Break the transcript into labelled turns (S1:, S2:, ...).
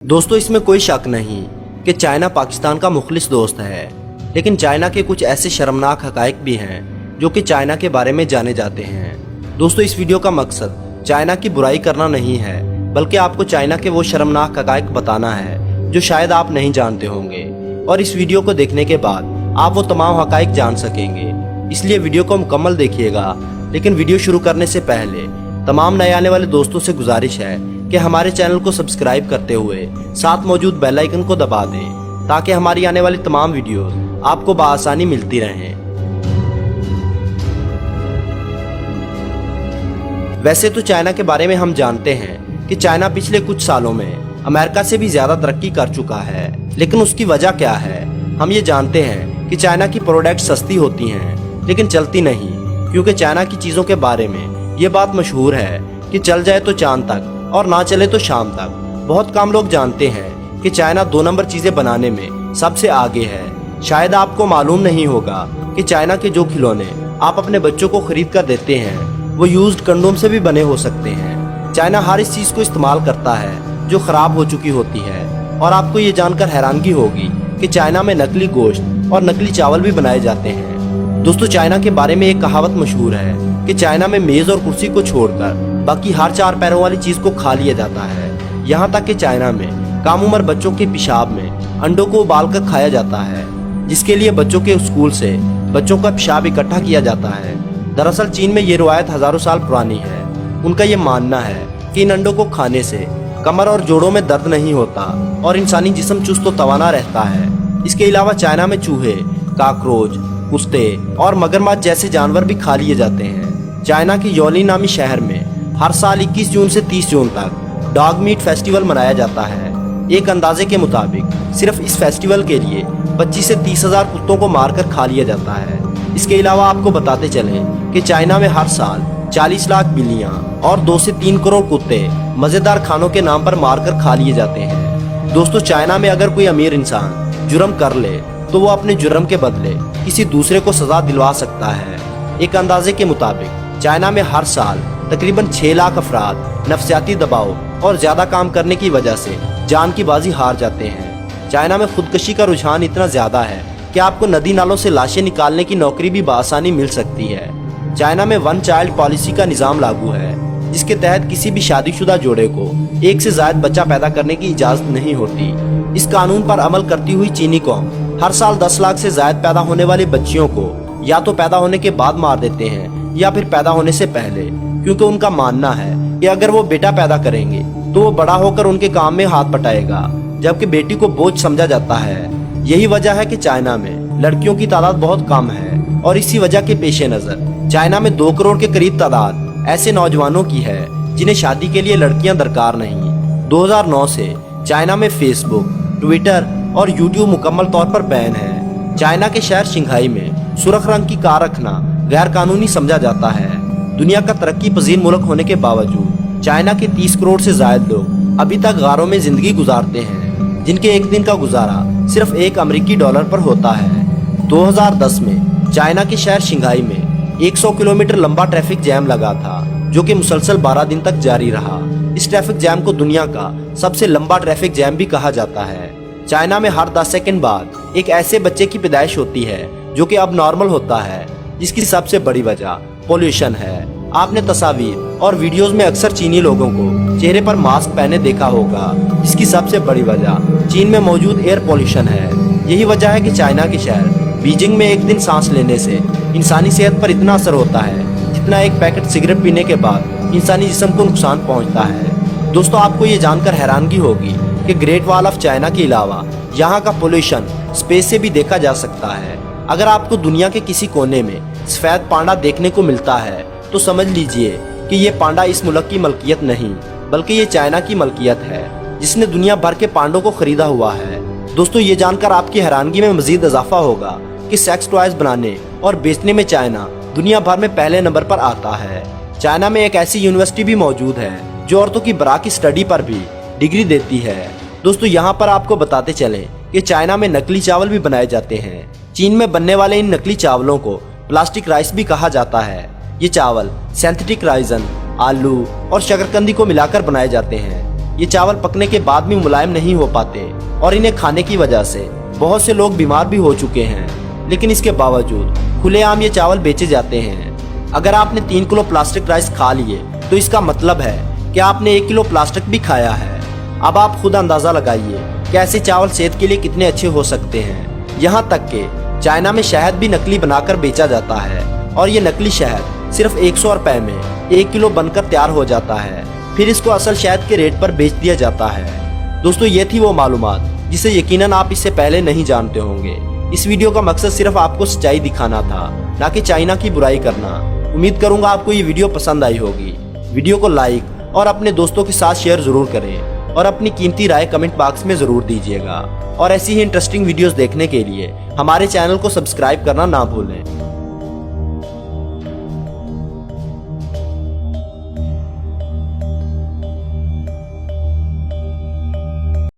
S1: दोस्तों इसमें कोई शक नहीं कि चाइना पाकिस्तान का मुखलिस दोस्त है, लेकिन चाइना के कुछ ऐसे शर्मनाक हकायक भी हैं जो कि चाइना के बारे में जाने जाते हैं। दोस्तों इस वीडियो का मकसद चाइना की बुराई करना नहीं है, बल्कि आपको चाइना के वो शर्मनाक हकायक बताना है जो शायद आप नहीं जानते होंगे, और इस वीडियो को देखने के बाद आप वो तमाम हकायक जान सकेंगे। इसलिए वीडियो को मुकम्मल देखिएगा। लेकिन वीडियो शुरू करने से पहले तमाम नए आने वाले दोस्तों से गुजारिश है कि हमारे चैनल को सब्सक्राइब करते हुए साथ मौजूद बेल आइकन को दबा दें, ताकि हमारी आने वाली तमाम वीडियोस आपको बआसानी मिलती रहें। वैसे तो चाइना के बारे में हम जानते हैं कि चाइना पिछले कुछ सालों में अमेरिका से भी ज्यादा तरक्की कर चुका है, लेकिन उसकी वजह क्या है? हम ये जानते हैं कि चाइना की प्रोडक्ट सस्ती होती हैं लेकिन चलती नहीं, क्योंकि चाइना की चीजों के बारे में ये बात मशहूर है कि चल जाए तो चांद तक और ना चले तो शाम तक। बहुत कम लोग जानते हैं कि चाइना 2 नंबर चीजें बनाने में सबसे आगे है। शायद आपको मालूम नहीं होगा कि चाइना के जो खिलौने आप अपने बच्चों को खरीद कर देते हैं वो यूज्ड कंडोम से भी बने हो सकते हैं। चाइना हर इस चीज को इस्तेमाल करता है जो खराब हो चुकी होती है, और आपको ये जानकर हैरानगी होगी कि चाइना में नकली गोश्त और नकली चावल भी बनाए जाते हैं। दोस्तों चाइना के बारे में एक कहावत मशहूर है कि चाइना में मेज और कुर्सी को छोड़कर बाकी हर 4 पैरों वाली चीज को खा लिया जाता है। यहाँ तक कि चाइना में कम उम्र बच्चों के पेशाब में अंडों को उबाल कर खाया जाता है, जिसके लिए बच्चों के स्कूल से बच्चों का पेशाब इकट्ठा किया जाता है। दरअसल चीन में ये रिवायत हजारों साल पुरानी है। उनका ये मानना है कि इन अंडों को खाने से कमर और जोड़ों में दर्द नहीं होता और इंसानी जिस्म चुस्त और तवाना रहता है। इसके अलावा चाइना में चूहे, काकरोच, कुत्ते और मगरमच्छ जैसे जानवर भी खा लिए जाते हैं। चाइना के योली नामी शहर में हर साल 21 जून से 30 जून तक डॉग मीट फेस्टिवल मनाया जाता है। एक अंदाजे के मुताबिक सिर्फ इस फेस्टिवल के लिए 25 से 30 हजार कुत्तों को मारकर खा लिया जाता है। इसके अलावा आपको बताते चलें कि चाइना में हर साल 40 लाख बिल्लियां और 2 से 3 करोड़ कुत्ते मजेदार खानों के नाम पर मारकर खा लिए जाते हैं। दोस्तों चाइना में अगर कोई अमीर इंसान जुर्म कर ले तो वो अपने जुर्म के बदले किसी दूसरे को सजा दिलवा सकता है। एक अंदाजे के मुताबिक चाइना में हर साल तकरीबन 6 लाख अफराद नफसियाती दबाव और ज्यादा काम करने की वजह से जान की बाजी हार जाते हैं। चाइना में खुदकशी का रुझान इतना ज्यादा है कि आपको नदी नालों से लाशें निकालने की नौकरी भी बआसानी मिल सकती है। चाइना में 1 चाइल्ड पॉलिसी का निजाम लागू है, जिसके तहत किसी भी शादीशुदा जोड़े को 1 से ज्यादा बच्चा पैदा करने की इजाजत नहीं होती। इस कानून पर अमल करती हुई चीनी कौम हर साल 10 लाख से ज्यादा पैदा होने वाली बच्चियों को या तो पैदा होने के बाद मार देते हैं या फिर पैदा होने से पहले, क्योंकि उनका मानना है कि अगर वो बेटा पैदा करेंगे तो वो बड़ा होकर उनके काम में हाथ बटाएगा, जबकि बेटी को बोझ समझा जाता है। यही वजह है कि चाइना में लड़कियों की तादाद बहुत कम है, और इसी वजह के पेश नजर चाइना में 2 करोड़ के करीब तादाद ऐसे नौजवानों की है जिन्हें शादी के लिए लड़कियां दरकार नहीं। 2009 से चाइना में फेसबुक, ट्विटर और यूट्यूब मुकम्मल तौर पर बैन है। चाइना के शहर शंघाई में सुर्ख रंग की कार रखना गैर कानूनी समझा जाता है। दुनिया का तरक्की पजीर मुल्क होने के बावजूद चाइना के 30 करोड़ से ज्यादा लोग अभी तक गारों में जिंदगी गुजारते हैं, जिनके एक दिन का गुजारा सिर्फ $1 अमेरिकी पर होता है। 2010 में चाइना के शहर शंघाई में 100 किलोमीटर लंबा ट्रैफिक जैम लगा था, जो कि मुसलसल 12 दिन तक जारी रहा। इस ट्रैफिक जैम को दुनिया का सबसे लंबा ट्रैफिक जैम भी कहा जाता है। चाइना में हर 10 सेकंड बाद एक ऐसे बच्चे की पैदाइश होती है जो कि अब नॉर्मल होता है, जिसकी सबसे बड़ी वजह पोल्यूशन है। आपने तस्वीर और वीडियोस में अक्सर चीनी लोगों को चेहरे पर मास्क पहने देखा होगा, जिसकी सबसे बड़ी वजह चीन में मौजूद एयर पोल्यूशन है। यही वजह है कि चाइना के शहर बीजिंग में एक दिन सांस लेने से इंसानी सेहत पर इतना असर होता है जितना एक पैकेट सिगरेट पीने के बाद इंसानी जिस्म को नुकसान पहुंचता है। दोस्तों आपको ये जानकर हैरानगी होगी कि ग्रेट वॉल ऑफ चाइना के अलावा यहाँ का पोल्यूशन स्पेस से भी देखा जा सकता है। अगर आपको दुनिया के किसी कोने में सफेद पांडा देखने को मिलता है तो समझ लीजिए कि ये पांडा इस मुल्क की मलकियत नहीं, बल्कि ये चाइना की मलकियत है, जिसने दुनिया भर के पांडों को खरीदा हुआ है। दोस्तों ये जानकर आपकी हैरानगी में मजीद इजाफा होगा कि सेक्स टॉयज बनाने और बेचने में चाइना दुनिया भर में पहले नंबर पर आता है। चाइना में एक ऐसी यूनिवर्सिटी भी मौजूद है जो औरतों की बरा की स्टडी पर भी डिग्री देती है। दोस्तों यहाँ पर आपको बताते चलें कि चाइना में नकली चावल भी बनाए जाते हैं। चीन में बनने वाले इन नकली चावलों को प्लास्टिक राइस भी कहा जाता है। ये चावल सिंथेटिक राइजन, आलू और शकरकंदी को मिलाकर बनाए जाते हैं। ये चावल पकने के बाद भी मुलायम नहीं हो पाते और इन्हें खाने की वजह से बहुत से लोग बीमार भी हो चुके हैं। लेकिन इसके बावजूद खुलेआम ये चावल बेचे जाते हैं। अगर आपने 3 किलो प्लास्टिक राइस खा लिए तो इसका मतलब है कि आपने 1 किलो प्लास्टिक भी खाया है। अब आप खुद अंदाजा लगाइए कि ऐसे चावल सेहत के लिए कितने अच्छे हो सकते हैं। यहाँ तक कि चाइना में शहद भी नकली बनाकर बेचा जाता है और ये नकली शहद सिर्फ 100 रुपए में 1 किलो बनकर तैयार हो जाता है। फिर इसको असल शहद के रेट पर बेच दिया जाता है। दोस्तों, ये थी वो मालूमात जिसे यकीनन आप इससे पहले नहीं जानते होंगे। इस वीडियो का मकसद सिर्फ आपको सच्चाई दिखाना था, ना कि चाइना की बुराई करना। उम्मीद करूंगा आपको ये वीडियो पसंद आई होगी। वीडियो को लाइक और अपने दोस्तों के साथ शेयर जरूर करें और अपनी कीमती राय कमेंट बॉक्स में जरूर दीजिएगा। और ऐसी ही इंटरेस्टिंग वीडियोस देखने के लिए हमारे चैनल को सब्सक्राइब करना ना भूलें।